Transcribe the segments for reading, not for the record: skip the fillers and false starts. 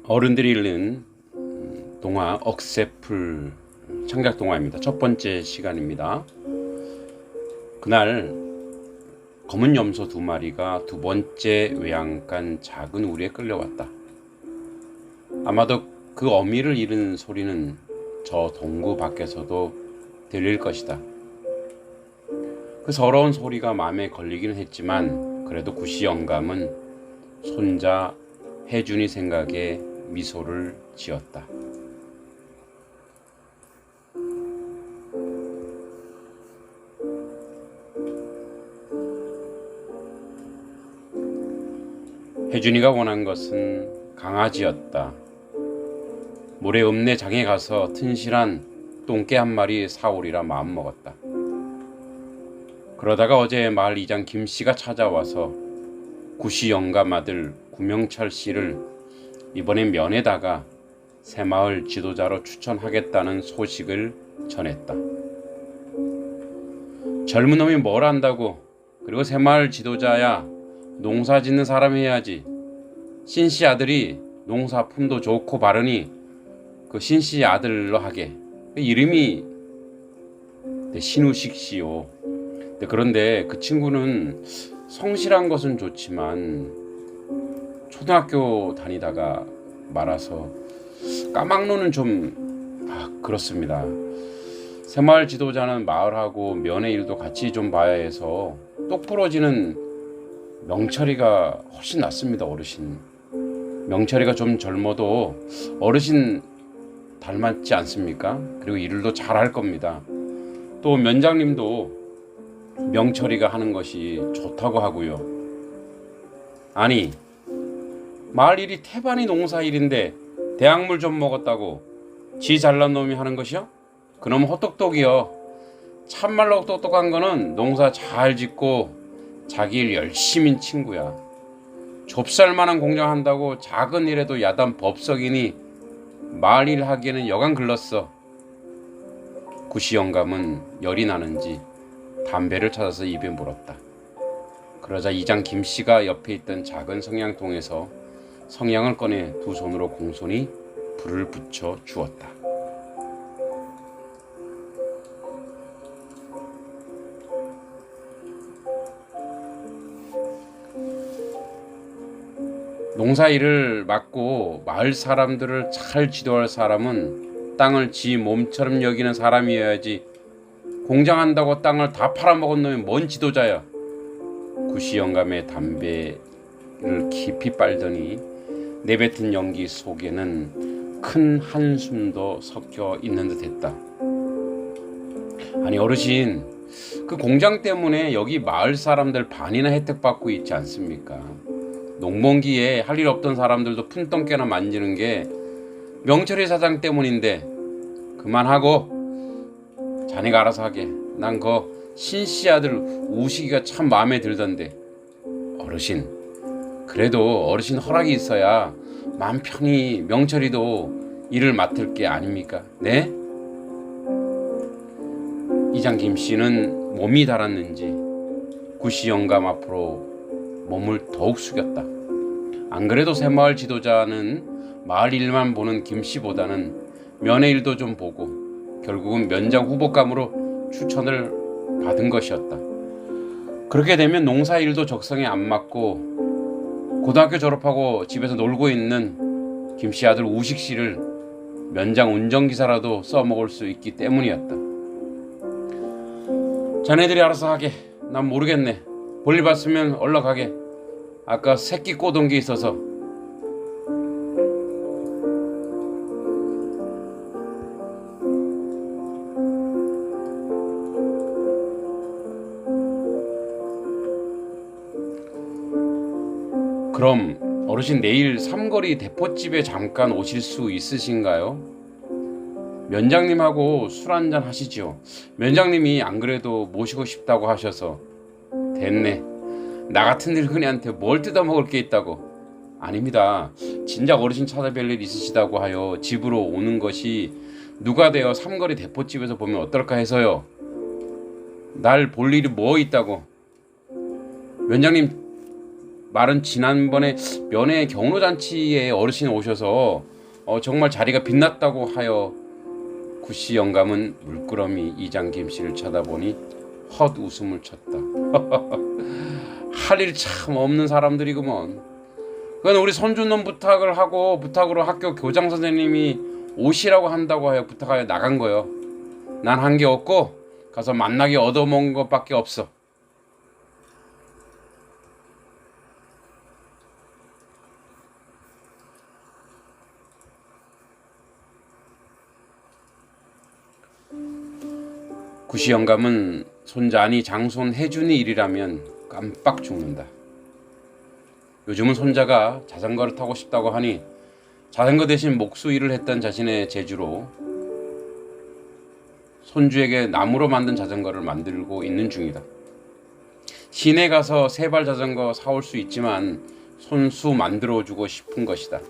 어른들이 읽는 동화 억새풀 창작 동화입니다. 첫 번째 시간입니다. 그날 검은 염소 2마리가 두 번째 외양간 작은 우리에 끌려왔다. 아마도 그 어미를 이르는 소리는 저 동구 밖에서도 들릴 것이다. 그 서러운 소리가 마음에 걸리기는 했지만 그래도 구시 영감은 손자 혜준이 생각에 미소를 지었다. 혜준이가 원한 것은 강아지였다. 모래 읍내 장에 가서 튼실한 똥개 한 마리 사오리라 마음먹었다. 그러다가 어제 마을 이장 김씨가 찾아와서 구시 영감 아들 구명철 씨를 이번에 면에다가 새마을 지도자로 추천하겠다는 소식을 전했다. 젊은 놈이 뭘 안다고? 그리고 새마을 지도자야 농사 짓는 사람 해야지. 신씨 아들이 농사품도 좋고 바르니 그 신씨 아들로 하게. 이름이 신우식 씨요. 그런데 그 친구는 성실한 것은 좋지만 초등학교 다니다가 말아서 까막노는 좀 그렇습니다. 새마을 지도자는 마을하고 면의 일도 같이 좀 봐야 해서 똑부러지는 명철이가 훨씬 낫습니다. 어르신 명철이가 좀 젊어도 어르신 닮았지 않습니까? 그리고 일도 잘할 겁니다. 또 면장님도 명철이가 하는 것이 좋다고 하고요. 아니 마을 일이 태반이 농사일인데 대학물 좀 먹었다고 지 잘난 놈이 하는 것이요? 그놈 헛똑똑이요. 참말로 똑똑한 거는 농사 잘 짓고 자기 일 열심인 친구야. 좁쌀만한 공장 한다고 작은 일에도 야단 법석이니 마을 일 하기에는 여간 글렀어. 구시 영감은 열이 나는지 담배를 찾아서 입에 물었다. 그러자 이장 김씨가 옆에 있던 작은 성냥통에서 성냥을 꺼내 두 손으로 공손히 불을 붙여 주었다. 농사일을 맡고 마을 사람들을 잘 지도할 사람은 땅을 지 몸처럼 여기는 사람이어야지. 공장한다고 땅을 다 팔아먹은 놈이 뭔 지도자야. 구시 영감의 담배를 깊이 빨더니 내뱉은 연기 속에는 큰 한숨도 섞여 있는 듯 했다. 아니 어르신, 그 공장 때문에 여기 마을 사람들 반이나 혜택 받고 있지 않습니까? 농번기에 할 일 없던 사람들도 푼덩깨나 만지는 게 명철이 사장 때문인데 그만하고 자네가 알아서 하게. 난 그 신씨 아들 우식이가 참 마음에 들던데. 어르신, 그래도 어르신 허락이 있어야 마음 편히 명철이도 일을 맡을 게 아닙니까? 네? 이장 김씨는 몸이 달았는지 구시 영감 앞으로 몸을 더욱 숙였다. 안 그래도 새마을 지도자는 마을 일만 보는 김씨보다는 면의 일도 좀 보고 결국은 면장 후보감으로 추천을 받은 것이었다. 그렇게 되면 농사 일도 적성에 안 맞고 고등학교 졸업하고 집에서 놀고 있는 김씨 아들 우식 씨를 면장 운전기사라도 써먹을 수 있기 때문이었다. 자네들이 알아서 하게. 난 모르겠네. 볼일 봤으면 올라가게. 아까 새끼 꼬던 게 있어서. 그럼 어르신 내일 삼거리 대포집에 잠깐 오실 수 있으신가요? 면장님하고 술 한잔 하시지요. 면장님이 안 그래도 모시고 싶다고 하셔서. 됐네. 나 같은 늙은이한테 뭘 뜯어먹을 게 있다고. 아닙니다. 진작 어르신 찾아뵐 일 있으시다고 하여 집으로 오는 것이 누가 되어 삼거리 대포집에서 보면 어떨까 해서요. 날 볼 일이 뭐 있다고. 면장님 말은 지난번에 면회 경로잔치에 어르신 오셔서 정말 자리가 빛났다고 하여 구씨 영감은 물끄러미 이장 김씨를 쳐다보니 헛 웃음을 쳤다. 할 일 참 없는 사람들이구먼. 그건 우리 손주놈 부탁으로 학교 교장 선생님이 오시라고 한다고 하여 부탁하여 나간 거요. 난 한 게 없고 가서 만나게 얻어먹은 것밖에 없어. 구씨 영감은 손자 아니 장손 혜준이 일이라면 깜빡 죽는다. 요즘은 손자가 자전거를 타고 싶다고 하니 자전거 대신 목수 일을 했던 자신의 재주로 손주에게 나무로 만든 자전거를 만들고 있는 중이다. 시내 가서 세발 자전거 사올 수 있지만 손수 만들어주고 싶은 것이다.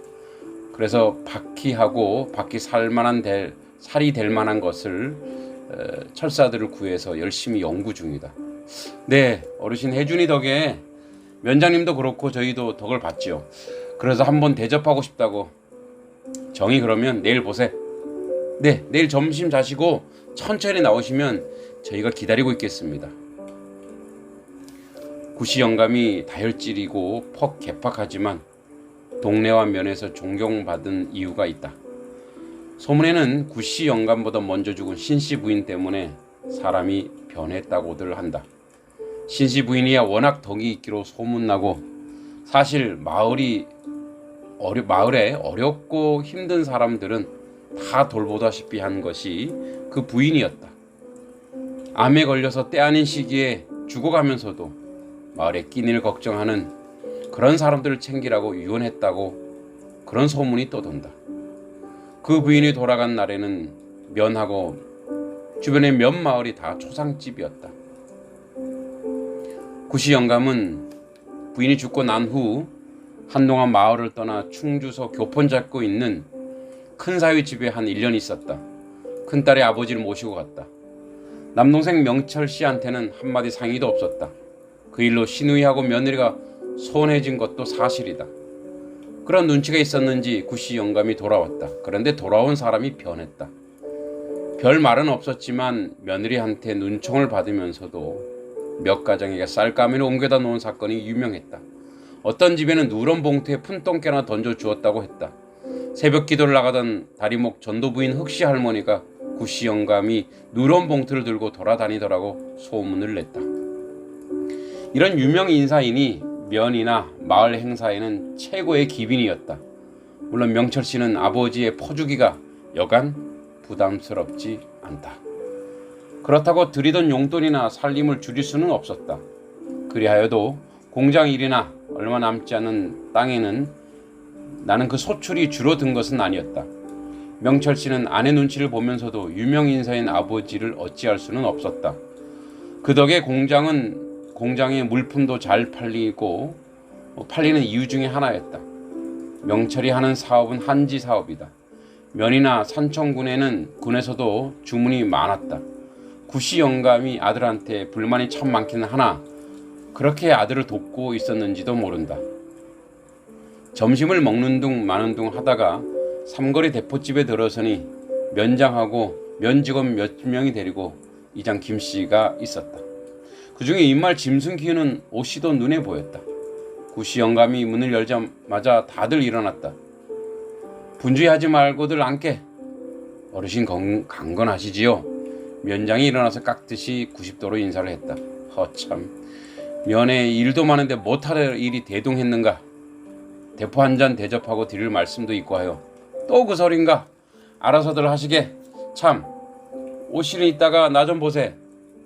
그래서 바퀴 살이 될 만한 것을 철사들을 구해서 열심히 연구 중이다. 네, 어르신 혜준이 덕에 면장님도 그렇고 저희도 덕을 봤지요. 그래서 한번 대접하고 싶다고. 정이 그러면 내일 보세. 네, 내일 점심 자시고 천천히 나오시면 저희가 기다리고 있겠습니다. 구씨 영감이 다혈질이고 퍽 개팍하지만 동네와 면에서 존경받은 이유가 있다. 소문에는 구씨 영감보다 먼저 죽은 신씨 부인 때문에 사람이 변했다고들 한다. 신씨 부인이야 워낙 덕이 있기로 소문나고 사실 마을에 어렵고 힘든 사람들은 다 돌보다시피 한 것이 그 부인이었다. 암에 걸려서 때 아닌 시기에 죽어가면서도 마을의 끼니를 걱정하는 그런 사람들을 챙기라고 유언했다고 그런 소문이 떠돈다. 그 부인이 돌아간 날에는 면하고 주변의 면 마을이 다 초상집이었다. 구씨 영감은 부인이 죽고 난 후 한동안 마을을 떠나 충주서 교폰 잡고 있는 큰사위 집에 한 1년 있었다. 큰딸의 아버지를 모시고 갔다. 남동생 명철 씨한테는 한마디 상의도 없었다. 그 일로 시누이하고 며느리가 소원해진 것도 사실이다. 그런 눈치가 있었는지 구씨 영감이 돌아왔다. 그런데 돌아온 사람이 변했다. 별 말은 없었지만 며느리한테 눈총을 받으면서도 몇 가정에게 쌀가미를 옮겨다 놓은 사건이 유명했다. 어떤 집에는 누런 봉투에 푼똥개나 던져 주었다고 했다. 새벽 기도를 나가던 다리목 전도부인 흑씨 할머니가 구씨 영감이 누런 봉투를 들고 돌아다니더라고 소문을 냈다. 이런 유명 인사이니 면이나 마을 행사에는 최고의 기빈이었다. 물론 명철 씨는 아버지의 퍼주기가 여간 부담스럽지 않다. 그렇다고 드리던 용돈이나 살림을 줄일 수는 없었다. 그리하여도 공장 일이나 얼마 남지 않은 땅에는 나는 그 소출이 줄어든 것은 아니었다. 명철 씨는 아내 눈치를 보면서도 유명 인사인 아버지를 어찌할 수는 없었다. 그 덕에 공장의 물품도 잘 팔리고 팔리는 이유 중에 하나였다. 명철이 하는 사업은 한지 사업이다. 면이나 산청군에서도 주문이 많았다. 구씨 영감이 아들한테 불만이 참 많기는 하나 그렇게 아들을 돕고 있었는지도 모른다. 점심을 먹는 둥 마는 둥 하다가 삼거리 대포집에 들어서니 면장하고 면직원 몇 명이 데리고 이장 김씨가 있었다. 그 중에 이말 짐승 키우는 오씨도 눈에 보였다. 구씨 영감이 문을 열자마자 다들 일어났다. 분주해하지 말고들 앉게. 어르신 강건하시지요? 면장이 일어나서 깍듯이 90도로 인사를 했다. 허참, 면에 일도 많은데 못할 일이 대동했는가? 대포 한 잔 대접하고 드릴 말씀도 있고 하여 또 그 소린가? 알아서들 하시게. 참, 오씨는 이따가 나 좀 보세.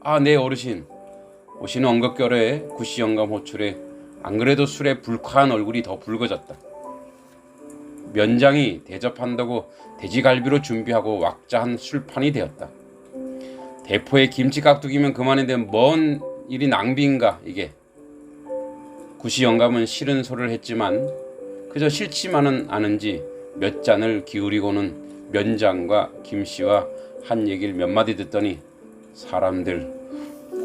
아, 네 어르신. 오씨는 엉겁결에 구씨 영감 호출에 안 그래도 술에 불쾌한 얼굴이 더 붉어졌다. 면장이 대접한다고 돼지갈비로 준비하고 왁자한 술판이 되었다. 대포에 김치 깍두기면 그만인데 뭔 일이 낭비인가 이게. 구씨 영감은 싫은 소리를 했지만 그저 싫지만은 않은지 몇 잔을 기울이고는 면장과 김씨와 한 얘기를 몇 마디 듣더니 사람들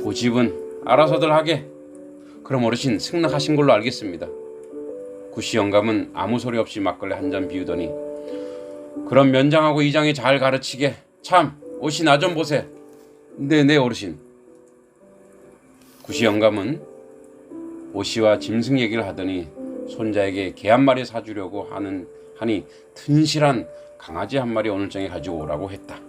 고집은 알아서들 하게. 그럼 어르신 승낙하신 걸로 알겠습니다. 구씨 영감은 아무 소리 없이 막걸리 한 잔 비우더니 그럼 면장하고 이장이 잘 가르치게. 참 옷이 나 좀 보세. 네 어르신. 구씨 영감은 오씨와 짐승 얘기를 하더니 손자에게 개 한 마리 사주려고 하니 튼실한 강아지 한 마리 오늘 저녁에 가지고 오라고 했다.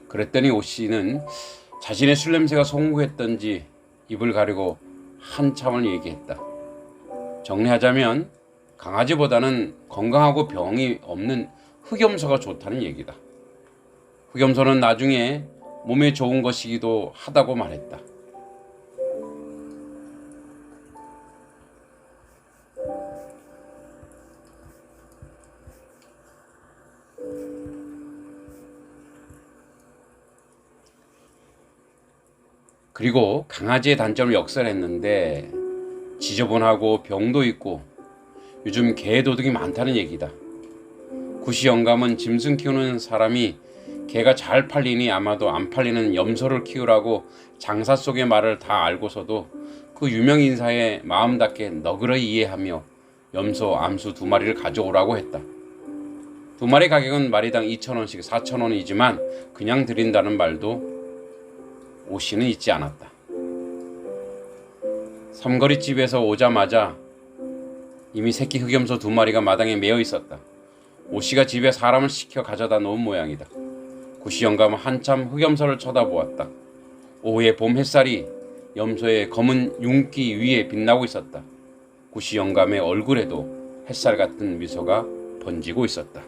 그랬더니 오씨는 자신의 술 냄새가 송구했던지 입을 가리고 한참을 얘기했다. 정리하자면 강아지보다는 건강하고 병이 없는 흑염소가 좋다는 얘기다. 흑염소는 나중에 몸에 좋은 것이기도 하다고 말했다. 그리고 강아지의 단점을 역설했는데 지저분하고 병도 있고 요즘 개 도둑이 많다는 얘기다. 구씨 영감은 짐승 키우는 사람이 개가 잘 팔리니 아마도 안 팔리는 염소를 키우라고 장사 속의 말을 다 알고서도 그 유명 인사의 마음답게 너그러이 이해하며 염소, 암수 2마리를 가져오라고 했다. 2마리 가격은 마리당 2,000원씩 4,000원이지만 그냥 드린다는 말도 오씨는 잊지 않았다. 삼거리집에서 오자마자 이미 새끼 흑염소 2마리가 마당에 매어 있었다. 오씨가 집에 사람을 시켜 가져다 놓은 모양이다. 구씨 영감은 한참 흑염소를 쳐다보았다. 오후의 봄 햇살이 염소의 검은 윤기 위에 빛나고 있었다. 구씨 영감의 얼굴에도 햇살 같은 미소가 번지고 있었다.